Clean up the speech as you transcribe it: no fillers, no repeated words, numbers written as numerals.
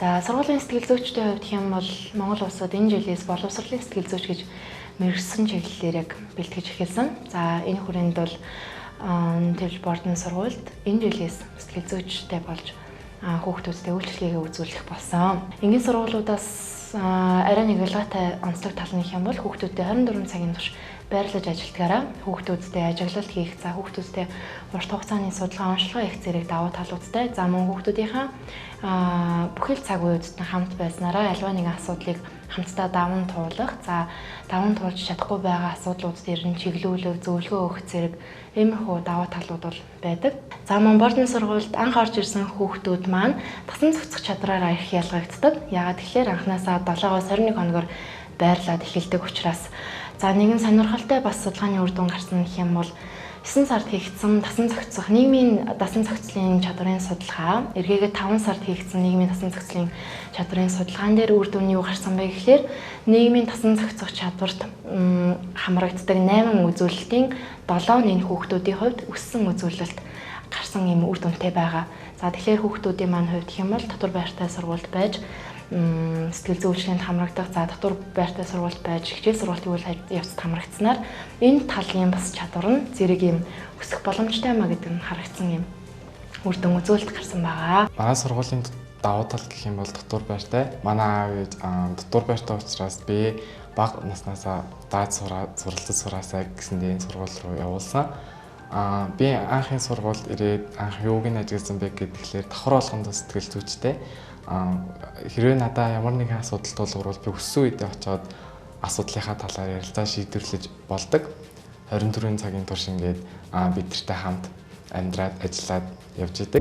За сургуулийн сэтгэл зүйчдийн хувьд гэх юм бол Монгол улсад энэ жилээс боловсролын сэтгэл зүйч гэж мэргэжсэн чиглэлээр яг бэлтгэж эхэлсэн. За энэ хүрээнд бол Тэвж Бордон сургуульд энэ жилээс сэтгэл зүйчтэй болж хүүхдүүдтэй үйлчлэгээ үзүүлэх болсон. Энгийн сургуулиудаас арай нэг ялгаатай онцлог тал нь юм бол хүүхдүүдтэй 24 цагийн турш байрлаж ажилтгаараа хүүхдүүдтэй ажиглалт хийх, за хүүхдүүдтэй урт хугацааны судалгаа онцлогоо их зэрэг давуу талуудтай, за мөн хүүхдүүдийнхээ бүхэл цаг үеүдтэй хамт байснараа альва нэгэн асуудлыг хамтдаа даван туулах, за даван туулж чадахгүй байгаа асуудлууд дээр нь чиглүүлэх, зөвлөгөө өгөх зэрэг иймэрхүү давуу талууд бол байдаг. За мөн Бордон сургуульд анх орж ирсэн хүүхдүүд маань дасан зохицох чадраараа их ялгагддаг. Яагаад тэгэхээр анхнаасаа 7-оос 21 хоногор байрлаад эхэлдэг учраас за нэгэн сонирхолтой бас судалгааны үр дүн гарсан гэх юм бол 9 сард хийгдсэн дасан зохицох нийгмийн дасан зохицлын чадрын судалгаа, эргээгээ 5 сард хийгдсэн нийгмийн дасан зохицлын чадрын судалгаан дээр үр дүн юу гарсан бэ гэхээр нийгмийн дасан зохицох чадварт хамрагддаг 8 үзүүлэлтийн 7 нь энэ хүүхдүүдийн хувьд өссөн үзүүлэлт гарсан юм үр дүнтэй байгаа. За тэгэхээр хүүхдүүдийн маань хувьд гэх юм бол дотор байртай сургуульд байж сэтгэл зүйн үйлчлэгэнд хамрагдах, за дотор байртай сургуульд байж хичээл сургуулийн үйл явцад хамрагдсанаар энэ талын бас чадвар нь зэрэг юм өсөх боломжтой маа гэдэг нь харагдсан юм үр дүн үзүүлэлт гарсан байгаа. Манай сургуулийн давуу тал гэх юм бол дотор байртай. Манай аав ээж дотор байртай учраас би бага наснаасаа даад суралцаж сураасаа гэсэндээ энэ сургууль руу явуулсан. Би анхын сургуульд ирээд анх юуг нь ажигласан бэ гэхээр давхар болгонд сэтгэл зүйчтэй. Хэрвээ надад ямар нэгэн асуудал тулгарвал би өссөн үедээ очиод асуудлынхаа талаар ярилцаа шийдвэрлэж болдог. 24 цагийн турш ингээд бид нартай хамт амьдраад ажиллаад явж идэг.